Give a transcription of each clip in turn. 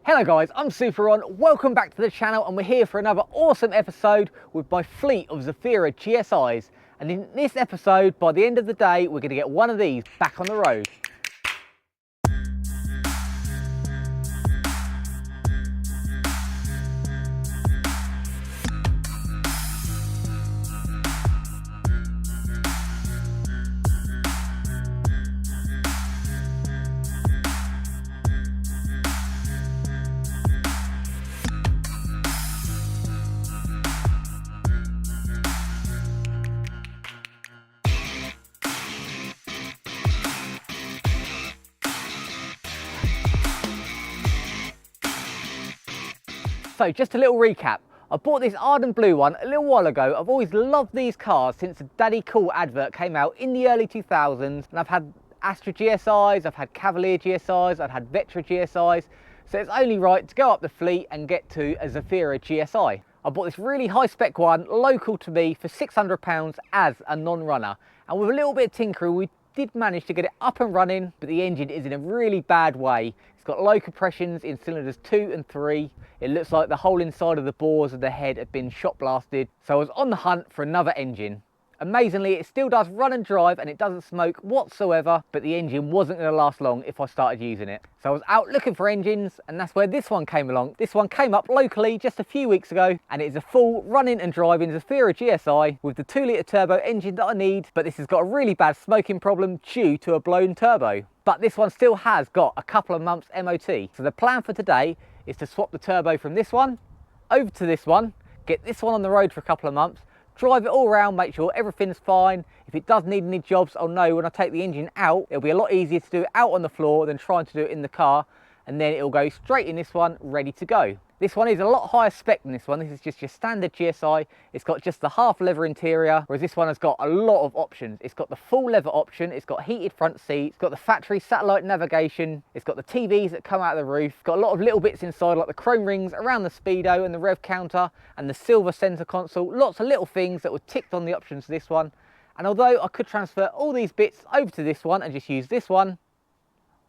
Hello guys, I'm Superon, welcome back to the channel, and we're here for another awesome episode with my fleet of Zafira GSIs. And in this episode, by the end of the day, we're going to get one of these back on the road. So just a little recap. I bought this Ardent Blue one a little while ago. I've always loved these cars since the Daddy Cool advert came out in the early 2000s. And I've had Astra GSIs, I've had Cavalier GSIs, I've had Vectra GSIs. So it's only right to go up the fleet and get to a Zafira GSi. I bought this really high spec one, local to me, for £600 as a non-runner. And with a little bit of tinkering, we did manage to get it up and running, but the engine is in a really bad way. It's got low compressions in cylinders 2 and 3. It looks like the whole inside of the bores of the head had been shot blasted. So I was on the hunt for another engine. Amazingly, it still does run and drive and it doesn't smoke whatsoever, but the engine wasn't going to last long if I started using it. So I was out looking for engines, and that's where this one came along. This one came up locally just a few weeks ago, and it is a full running and driving Zafira GSi with the 2-litre turbo engine that I need, but this has got a really bad smoking problem due to a blown turbo. But this one still has got a couple of months MOT. So the plan for today is to swap the turbo from this one over to this one, get this one on the road for a couple of months, drive it all around, make sure everything's fine. If it does need any jobs, I'll know when I take the engine out. It'll be a lot easier to do it out on the floor than trying to do it in the car, and then it'll go straight in this one, ready to go. This one is a lot higher spec than this one. This is just your standard GSi. It's got just the half leather interior, whereas this one has got a lot of options. It's got the full leather option, it's got heated front seats, it's got the factory satellite navigation, it's got the TVs that come out of the roof, it's got a lot of little bits inside like the chrome rings around the speedo and the rev counter and the silver center console. Lots of little things that were ticked on the options for this one. And although I could transfer all these bits over to this one and just use this one,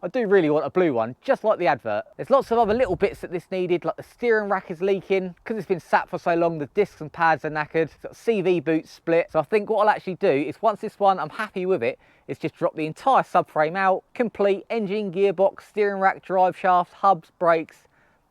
I do really want a blue one, just like the advert. There's lots of other little bits that this needed, like the steering rack is leaking. Because it's been sat for so long, the discs and pads are knackered. It's got CV boots split. So I think what I'll actually do is, once this one, I'm happy with it, is just drop the entire subframe out, complete engine, gearbox, steering rack, drive shafts, hubs, brakes,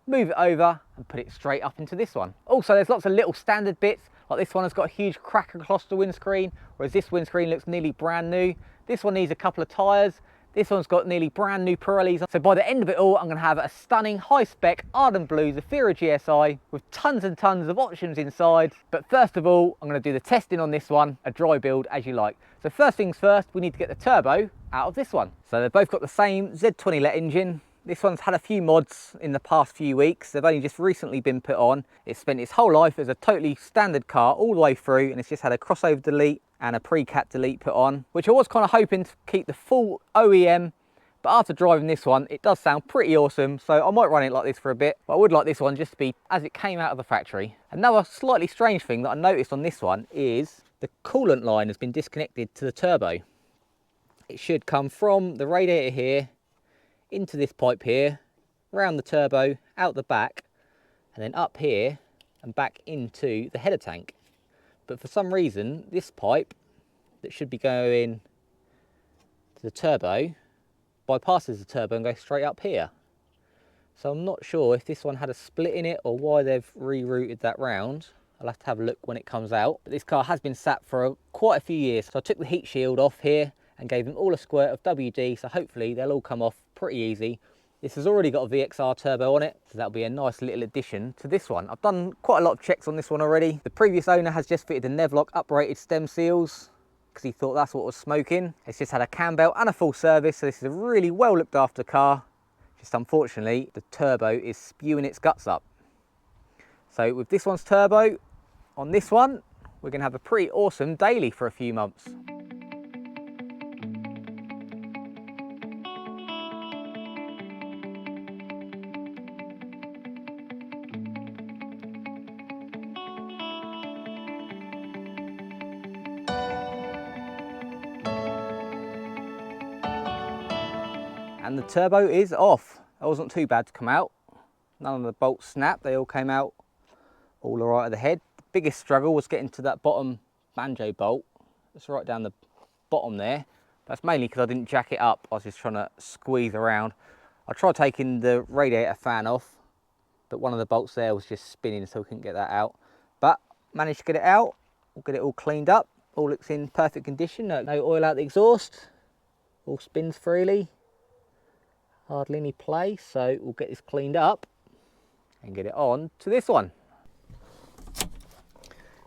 move it over and put it straight up into this one. Also, there's lots of little standard bits, like this one has got a huge crack across the windscreen, whereas this windscreen looks nearly brand new. This one needs a couple of tyres. This one's got nearly brand new Pirellis. So by the end of it all, I'm going to have a stunning high-spec Ardent Blue Zafira GSi with tons and tons of options inside. But first of all, I'm going to do the testing on this one, a dry build as you like. So first things first, we need to get the turbo out of this one. So they've both got the same Z20LET engine. This one's had a few mods in the past few weeks. They've only just recently been put on. It's spent its whole life as a totally standard car all the way through, and it's just had a crossover delete and a pre-cat delete put on, which I was kind of hoping to keep the full OEM, but after driving this one, it does sound pretty awesome, so I might run it like this for a bit, but I would like this one just to be as it came out of the factory. Another slightly strange thing that I noticed on this one is the coolant line has been disconnected to the turbo. It should come from the radiator here, into this pipe here, around the turbo, out the back, and then up here, and back into the header tank. But for some reason, this pipe that should be going to the turbo bypasses the turbo and goes straight up here. So I'm not sure if this one had a split in it or why they've rerouted that round. I'll have to have a look when it comes out. But this car has been sat for quite a few years. So I took the heat shield off here and gave them all a squirt of WD, so hopefully they'll all come off pretty easy. This has already got a VXR turbo on it, so that'll be a nice little addition to this one. I've done quite a lot of checks on this one already. The previous owner has just fitted the Nevlock uprated stem seals because he thought that's what was smoking. It's just had a cam belt and a full service, so this is a really well looked after car. Just unfortunately, the turbo is spewing its guts up. So with this one's turbo, on this one, we're gonna have a pretty awesome daily for a few months. And the turbo is off. That wasn't too bad to come out. None of the bolts snapped, they all came out all alright at the head. The biggest struggle was getting to that bottom banjo bolt. It's right down the bottom there. That's mainly because I didn't jack it up. I was just trying to squeeze around. I tried taking the radiator fan off, but one of the bolts there was just spinning, so we couldn't get that out. But managed to get it out. We'll get it all cleaned up. All looks in perfect condition. No oil out the exhaust. All spins freely. Hardly any play. So we'll get this cleaned up and get it on to this one.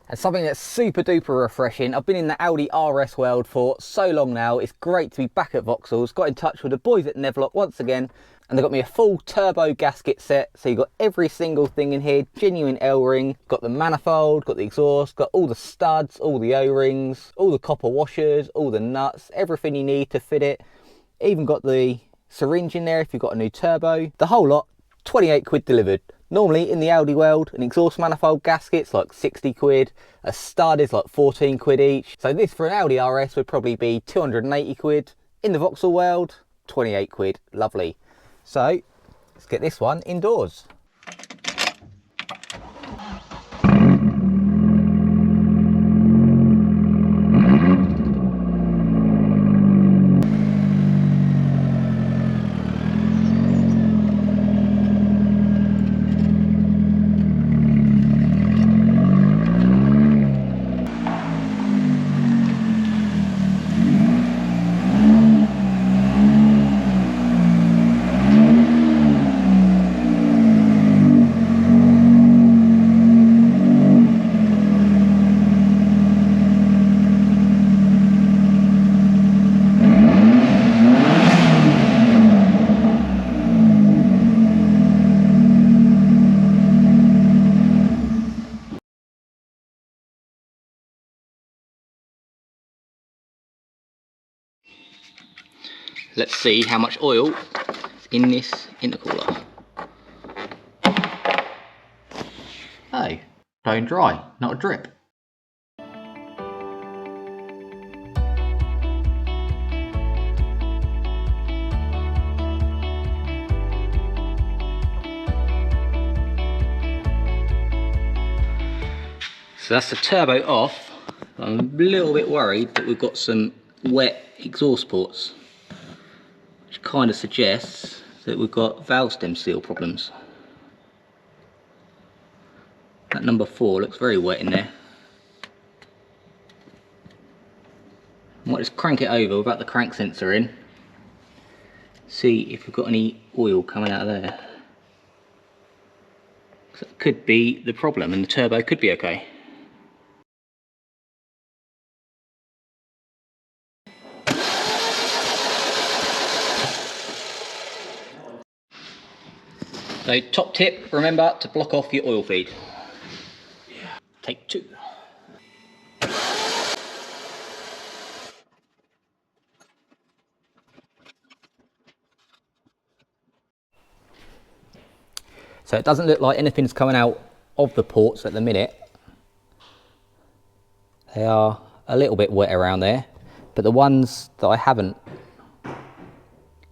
And something that's super duper refreshing. I've been in the Audi RS world for so long now. It's great to be back at Vauxhall's. Got in touch with the boys at Nevlock once again, and they got me a full turbo gasket set. So you've got every single thing in here, genuine L-ring, got the manifold, got the exhaust, got all the studs, all the O-rings, all the copper washers, all the nuts, everything you need to fit it. Even got the syringe in there if you've got a new turbo. The whole lot, 28 quid delivered. Normally in the Audi world, an exhaust manifold gasket's like 60 quid, a stud is like 14 quid each. So this for an Audi RS would probably be 280 quid. In the Vauxhall world, 28 quid, lovely. So let's get this one indoors. Let's see how much oil is in this intercooler. Oh, bone dry, not a drip. So that's the turbo off. I'm a little bit worried that we've got some wet exhaust ports, which kind of suggests that we've got valve stem seal problems. That number 4 looks very wet in there. I might just crank it over without the crank sensor in, see if we've got any oil coming out of there. So that could be the problem, and the turbo could be okay. So top tip, remember to block off your oil feed. Take 2. So it doesn't look like anything's coming out of the ports at the minute. They are a little bit wet around there, but the ones that I haven't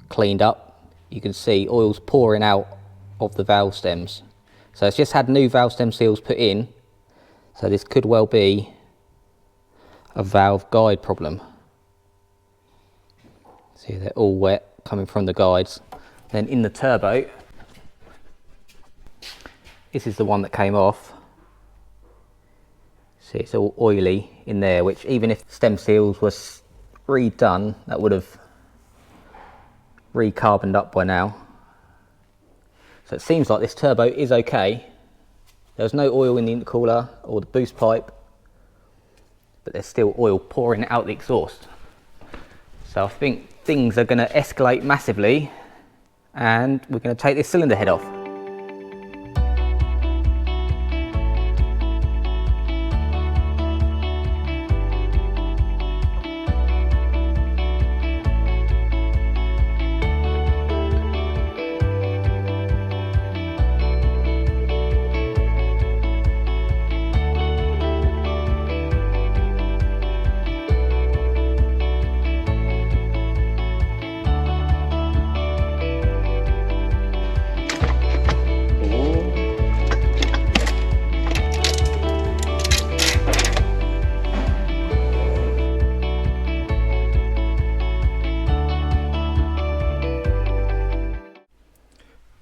cleaned up, you can see oil's pouring out of the valve stems. So it's just had new valve stem seals put in, so this could well be a valve guide problem. See, they're all wet coming from the guides. Then in the turbo, this is the one that came off. See, it's all oily in there, which even if stem seals was redone, that would have recarboned up by now. So it seems like this turbo is okay. There's no oil in the intercooler or the boost pipe, but there's still oil pouring out the exhaust. So I think things are going to escalate massively, and we're going to take this cylinder head off.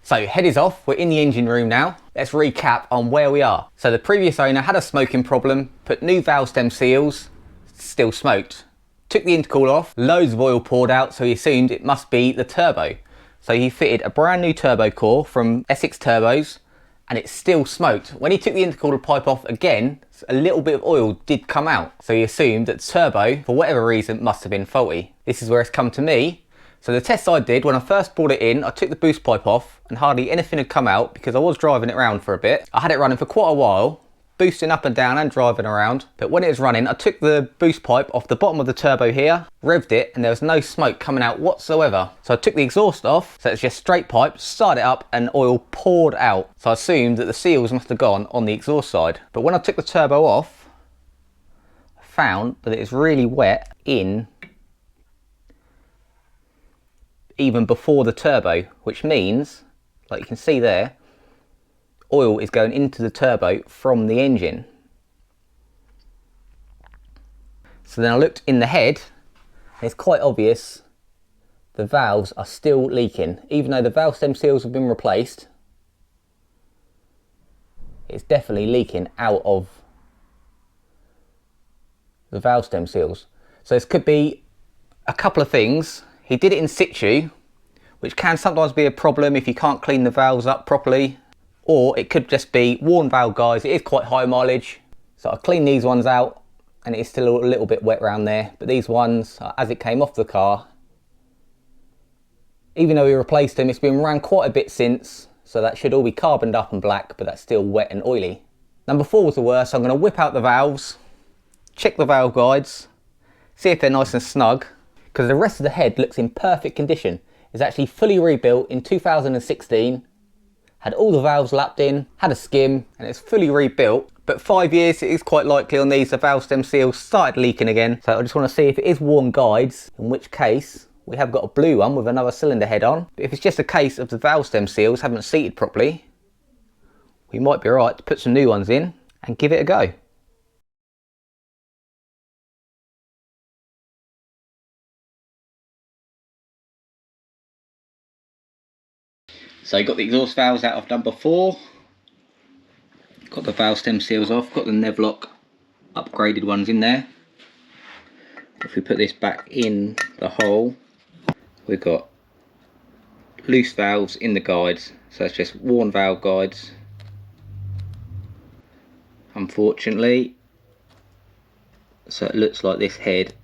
So head is off, we're in the engine room now. Let's recap on where we are. So the previous owner had a smoking problem, put new valve stem seals, still smoked. Took the intercooler off, loads of oil poured out, so he assumed it must be the turbo. So he fitted a brand new turbo core from Essex Turbos, and it still smoked. When he took the intercooler pipe off again, a little bit of oil did come out. So he assumed that the turbo, for whatever reason, must have been faulty. This is where it's come to me. So the test I did, when I first brought it in, I took the boost pipe off and hardly anything had come out because I was driving it around for a bit. I had it running for quite a while, boosting up and down and driving around. But when it was running, I took the boost pipe off the bottom of the turbo here, revved it, and there was no smoke coming out whatsoever. So I took the exhaust off, so it's just straight pipe, started it up and oil poured out. So I assumed that the seals must have gone on the exhaust side. But when I took the turbo off, I found that it's really wet in even before the turbo, which means, like you can see there, oil is going into the turbo from the engine. So then I looked in the head, and it's quite obvious the valves are still leaking. Even though the valve stem seals have been replaced, it's definitely leaking out of the valve stem seals. So this could be a couple of things. He did it in situ, which can sometimes be a problem if you can't clean the valves up properly. Or it could just be worn valve guides. It is quite high mileage. So I cleaned these ones out and it's still a little bit wet around there. But these ones, as it came off the car, even though we replaced them, it's been ran quite a bit since. So that should all be carboned up and black, but that's still wet and oily. Number 4 was the worst. So I'm going to whip out the valves, check the valve guides, see if they're nice and snug, because the rest of the head looks in perfect condition. It's actually fully rebuilt in 2016, had all the valves lapped in, had a skim, and it's fully rebuilt. But 5 years, it is quite likely on these, the valve stem seals started leaking again. So I just want to see if it is worn guides, in which case we have got a blue one with another cylinder head on. But if it's just a case of the valve stem seals haven't seated properly, we might be right to put some new ones in and give it a go. So got the exhaust valves out of number 4, got the valve stem seals off, got the Nevlock upgraded ones in there. If we put this back in the hole, we've got loose valves in the guides, so it's just worn valve guides. Unfortunately, so it looks like this head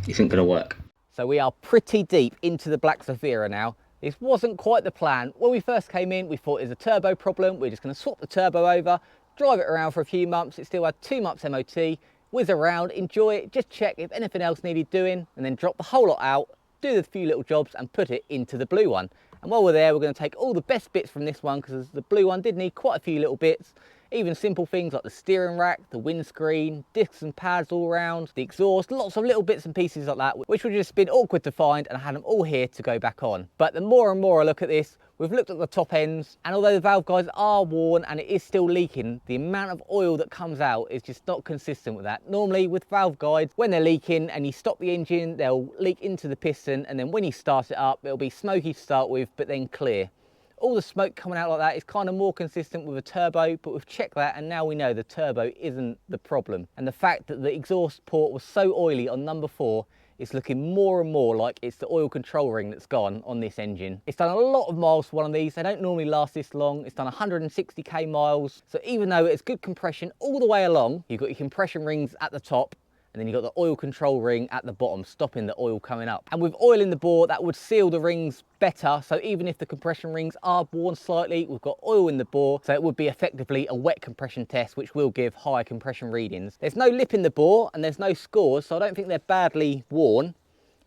isn't going to work. So we are pretty deep into the black Zafira now. This wasn't quite the plan. When we first came in, we thought it was a turbo problem. We're just going to swap the turbo over, drive it around for a few months. It still had 2 months MOT, whiz around, enjoy it, just check if anything else needed doing, and then drop the whole lot out, do the few little jobs and put it into the blue one. And while we're there, we're going to take all the best bits from this one, because the blue one did need quite a few little bits. Even simple things like the steering rack, the windscreen, discs and pads all around, the exhaust, lots of little bits and pieces like that, which would just been awkward to find, and I had them all here to go back on. But the more and more I look at this, we've looked at the top ends, and although the valve guides are worn and it is still leaking, the amount of oil that comes out is just not consistent with that. Normally with valve guides, when they're leaking and you stop the engine, they'll leak into the piston, and then when you start it up, it'll be smoky to start with, but then clear. All the smoke coming out like that is kind of more consistent with a turbo, but we've checked that and now we know the turbo isn't the problem. And the fact that the exhaust port was so oily on number 4 is looking more and more like it's the oil control ring that's gone on this engine. It's done a lot of miles for one of these. They don't normally last this long. It's done 160k miles. So even though it's good compression all the way along, you've got your compression rings at the top, and then you've got the oil control ring at the bottom, stopping the oil coming up. And with oil in the bore, that would seal the rings better. So even if the compression rings are worn slightly, we've got oil in the bore, so it would be effectively a wet compression test, which will give higher compression readings. There's no lip in the bore and there's no scores, so I don't think they're badly worn.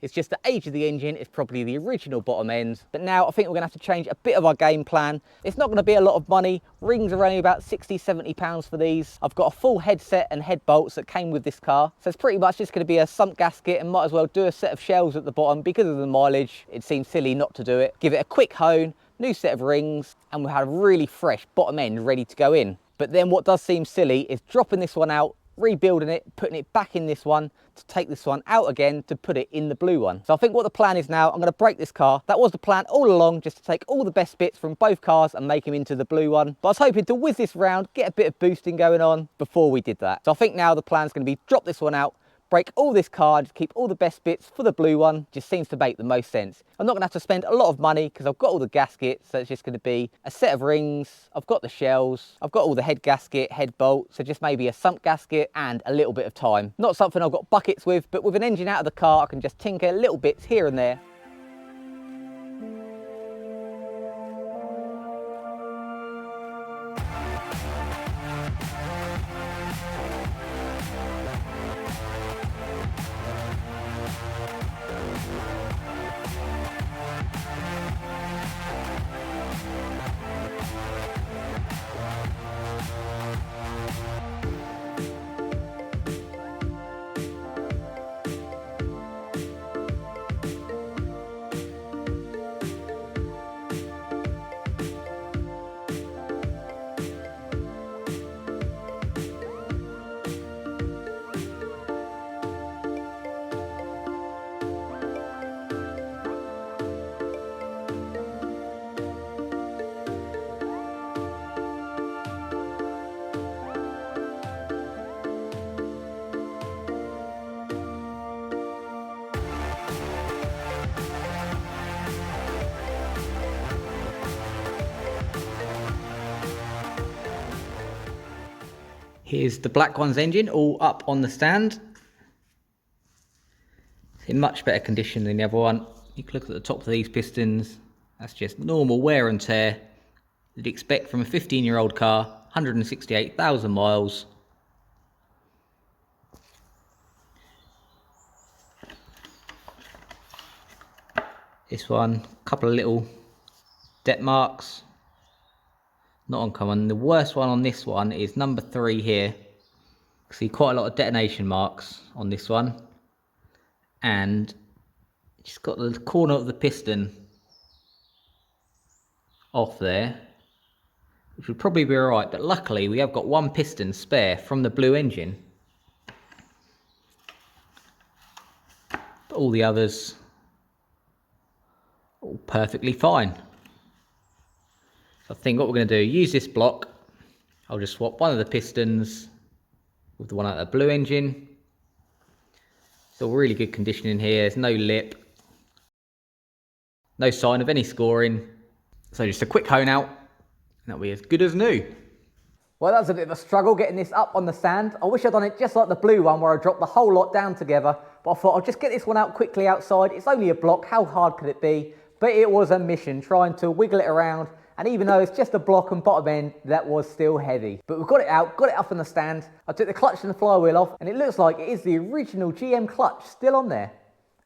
It's just the age of the engine is probably the original bottom end. But now I think we're gonna have to change a bit of our game plan. It's not gonna be a lot of money. Rings are only about 60, 70 pounds for these. I've got a full headset and head bolts that came with this car. So it's pretty much just gonna be a sump gasket, and might as well do a set of shells at the bottom. Because of the mileage, it seems silly not to do it. Give it a quick hone, new set of rings, and we'll have a really fresh bottom end ready to go in. But then what does seem silly is dropping this one out, rebuilding it, putting it back in this one, to take this one out again to put it in the blue one. So I think what the plan is now, I'm going to break this car. That was the plan all along, just to take all the best bits from both cars and make them into the blue one. But I was hoping to whiz this round, get a bit of boosting going on before we did that. So I think now the plan's going to be drop this one out, break all this car, just keep all the best bits for the blue one. Just seems to make the most sense. I'm not going to have to spend a lot of money because I've got all the gaskets, so it's just going to be a set of rings. I've got the shells, I've got all the head gasket, head bolt, so just maybe a sump gasket and a little bit of time. Not something I've got buckets with, but with an engine out of the car, I can just tinker little bits here and there. Here's the black one's engine all up on the stand. It's in much better condition than the other one. You can look at the top of these pistons. That's just normal wear and tear you'd expect from a 15-year-old car, 168,000 miles. This one, a couple of little dent marks. Not uncommon. The worst one on this one is number 3 here. See quite a lot of detonation marks on this one, and just got the corner of the piston off there, which would probably be alright, but luckily we have got one piston spare from the blue engine. But all the others all perfectly fine. So I think what we're going to do, use this block. I'll just swap one of the pistons with the one out of the blue engine. It's all really good condition in here. There's no lip, no sign of any scoring. So just a quick hone out, and that'll be as good as new. Well, that was a bit of a struggle getting this up on the stand. I wish I'd done it just like the blue one where I dropped the whole lot down together, but I thought I'll just get this one out quickly outside. It's only a block, how hard could it be? But it was a mission trying to wiggle it around. And even though it's just a block and bottom end, that was still heavy. But we've got it out, got it up on the stand. I took the clutch and the flywheel off, and it looks like it is the original GM clutch still on there.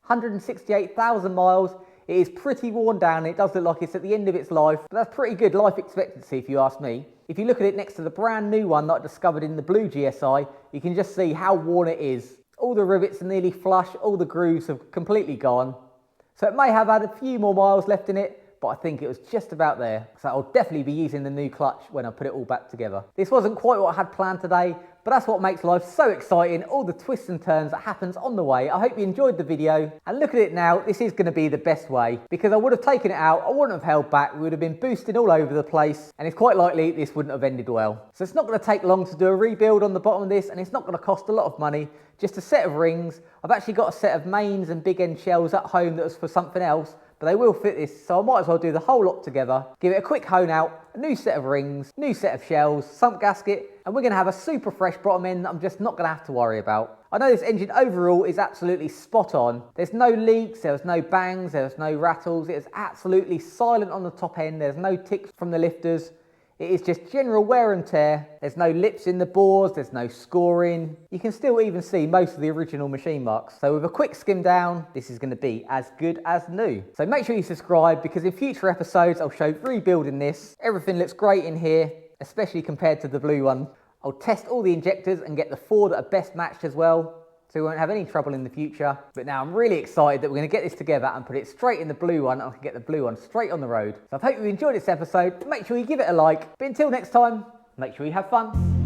168,000 miles. It is pretty worn down. It does look like it's at the end of its life, but that's pretty good life expectancy if you ask me. If you look at it next to the brand new one that I discovered in the blue GSi, you can just see how worn it is. All the rivets are nearly flush, all the grooves have completely gone. So it may have had a few more miles left in it, but I think it was just about there. So I'll definitely be using the new clutch when I put it all back together. This wasn't quite what I had planned today, but that's what makes life so exciting, all the twists and turns that happens on the way. I hope you enjoyed the video, and look at it now, this is going to be the best way, because I would have taken it out, I wouldn't have held back, we would have been boosted all over the place, and it's quite likely this wouldn't have ended well. So it's not going to take long to do a rebuild on the bottom of this, and it's not going to cost a lot of money. Just a set of rings. I've actually got a set of mains and big end shells at home that was for something else, but they will fit this, so I might as well do the whole lot together, give it a quick hone out, a new set of rings, new set of shells, sump gasket, and we're going to have a super fresh bottom end that I'm just not going to have to worry about. I know this engine overall is absolutely spot on. There's no leaks, there's no bangs, there's no rattles, it is absolutely silent on the top end, there's no ticks from the lifters. It is just general wear and tear. There's no lips in the bores, there's no scoring. You can still even see most of the original machine marks. So with a quick skim down, this is going to be as good as new. So make sure you subscribe, because in future episodes I'll show rebuilding this. Everything looks great in here, especially compared to the blue one. I'll test all the injectors and get the 4 that are best matched as well, so we won't have any trouble in the future. But now I'm really excited that we're going to get this together and put it straight in the blue one, and I can get the blue one straight on the road. So I hope you enjoyed this episode. Make sure you give it a like. But until next time, make sure you have fun.